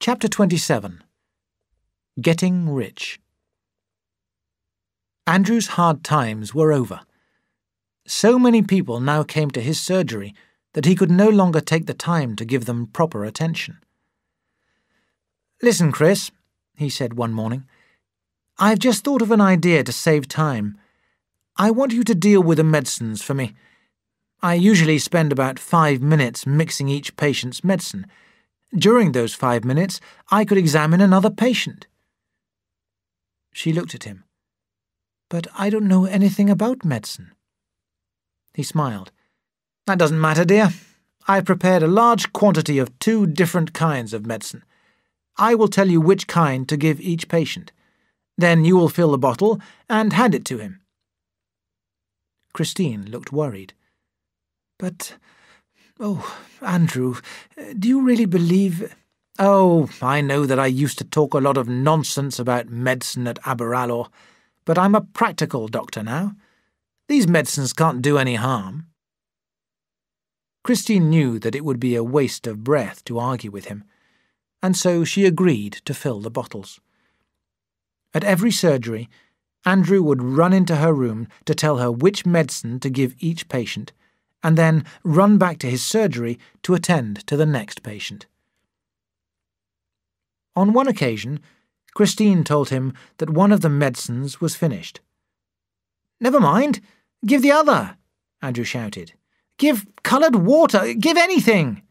Chapter 27. Getting Rich. Andrew's hard times were over. So many people now came to his surgery that he could no longer take the time to give them proper attention. "Listen, Chris," he said one morning, "I've just thought of an idea to save time. I want you to deal with the medicines for me. I usually spend about 5 minutes mixing each patient's medicine. During those 5 minutes, I could examine another patient." She looked at him. "But I don't know anything about medicine." He smiled. "That doesn't matter, dear. I've prepared a large quantity of 2 different kinds of medicine. I will tell you which kind to give each patient. Then you will fill the bottle and hand it to him." Christine looked worried. "But, Andrew, do you really believe—" "Oh, I know that I used to talk a lot of nonsense about medicine at Aberalour, but I'm a practical doctor now. These medicines can't do any harm." Christine knew that it would be a waste of breath to argue with him, and so she agreed to fill the bottles. At every surgery, Andrew would run into her room to tell her which medicine to give each patient, and then run back to his surgery to attend to the next patient. On one occasion, Christine told him that one of the medicines was finished. "Never mind, give the other," Andrew shouted. "Give coloured water, give anything."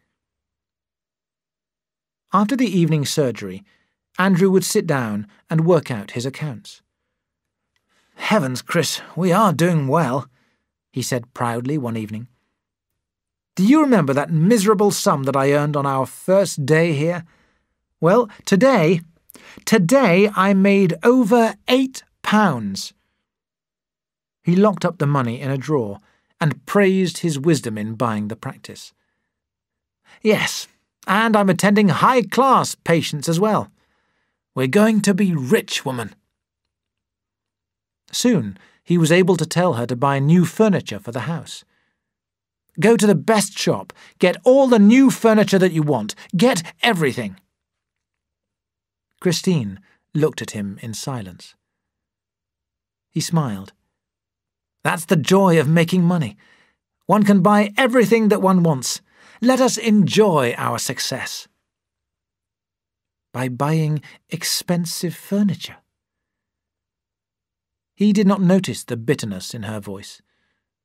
After the evening surgery, Andrew would sit down and work out his accounts. "Heavens, Chris, we are doing well," he said proudly one evening. "Do you remember that miserable sum that I earned on our first day here? Well, today I made over £8. He locked up the money in a drawer and praised his wisdom in buying the practice. "Yes, and I'm attending high-class patients as well. We're going to be rich, woman." Soon he was able to tell her to buy new furniture for the house. "Go to the best shop, get all the new furniture that you want, get everything." Christine looked at him in silence. He smiled. "That's the joy of making money. One can buy everything that one wants. Let us enjoy our success." By buying expensive furniture. He did not notice the bitterness in her voice.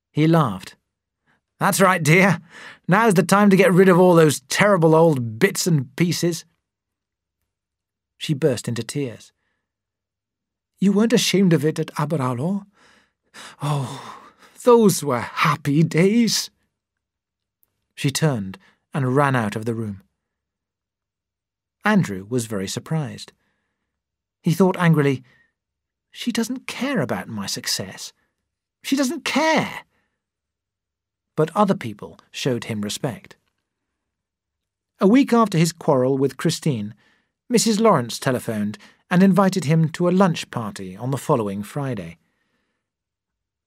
He laughed. "That's right, dear. Now's the time to get rid of all those terrible old bits and pieces." She burst into tears. "You weren't ashamed of it at Aberalour? Oh, those were happy days." She turned and ran out of the room. Andrew was very surprised. He thought angrily, "She doesn't care about my success. She doesn't care." But other people showed him respect. A week after his quarrel with Christine, Mrs. Lawrence telephoned and invited him to a lunch party on the following Friday.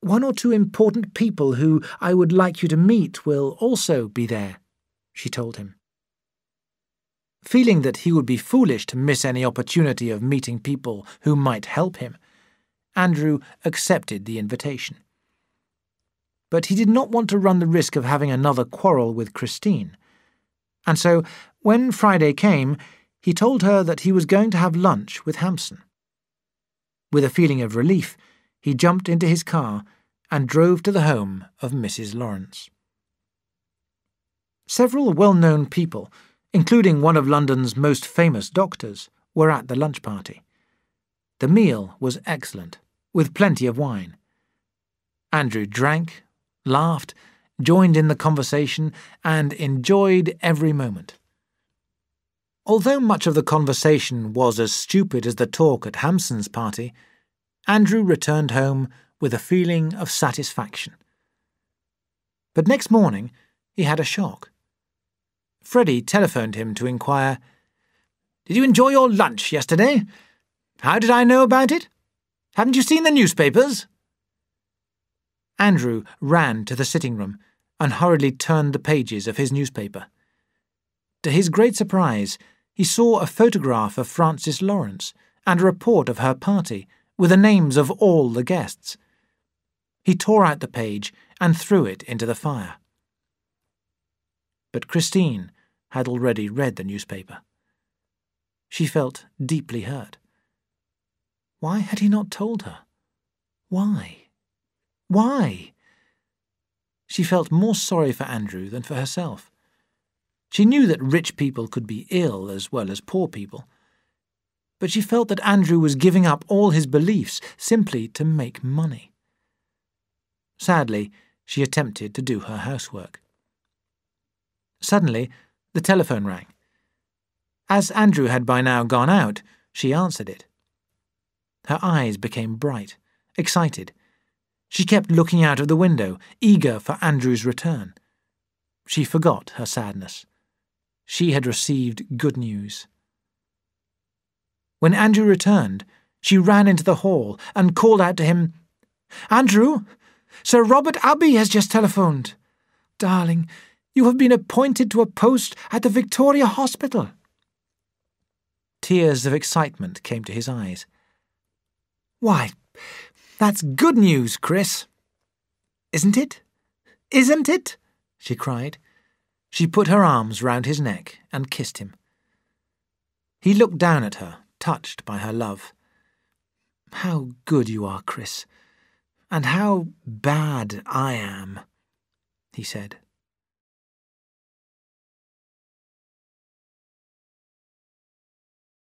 "1 or 2 important people who I would like you to meet will also be there," she told him. Feeling that he would be foolish to miss any opportunity of meeting people who might help him, Andrew accepted the invitation. But he did not want to run the risk of having another quarrel with Christine, and so, when Friday came, he told her that he was going to have lunch with Hampson. With a feeling of relief, he jumped into his car and drove to the home of Mrs. Lawrence. Several well-known people, including one of London's most famous doctors, were at the lunch party. The meal was excellent, with plenty of wine. Andrew drank, laughed, joined in the conversation, and enjoyed every moment. Although much of the conversation was as stupid as the talk at Hampson's party, Andrew returned home with a feeling of satisfaction. But next morning he had a shock. Freddie telephoned him to inquire, "Did you enjoy your lunch yesterday? How did I know about it? Haven't you seen the newspapers?" Andrew ran to the sitting room and hurriedly turned the pages of his newspaper. To his great surprise, he saw a photograph of Frances Lawrence and a report of her party with the names of all the guests. He tore out the page and threw it into the fire. But Christine had already read the newspaper. She felt deeply hurt. Why had he not told her? Why? Why? She felt more sorry for Andrew than for herself. She knew that rich people could be ill as well as poor people, but she felt that Andrew was giving up all his beliefs simply to make money. Sadly, she attempted to do her housework. Suddenly, the telephone rang. As Andrew had by now gone out, she answered it. Her eyes became bright, excited. She kept looking out of the window, eager for Andrew's return. She forgot her sadness. She had received good news. When Andrew returned, she ran into the hall and called out to him, "Andrew, Sir Robert Abbey has just telephoned. Darling, you have been appointed to a post at the Victoria Hospital." Tears of excitement came to his eyes. "Why, that's good news, Chris." "Isn't it? Isn't it?" she cried. She put her arms round his neck and kissed him. He looked down at her, touched by her love. "How good you are, Chris, and how bad I am," he said.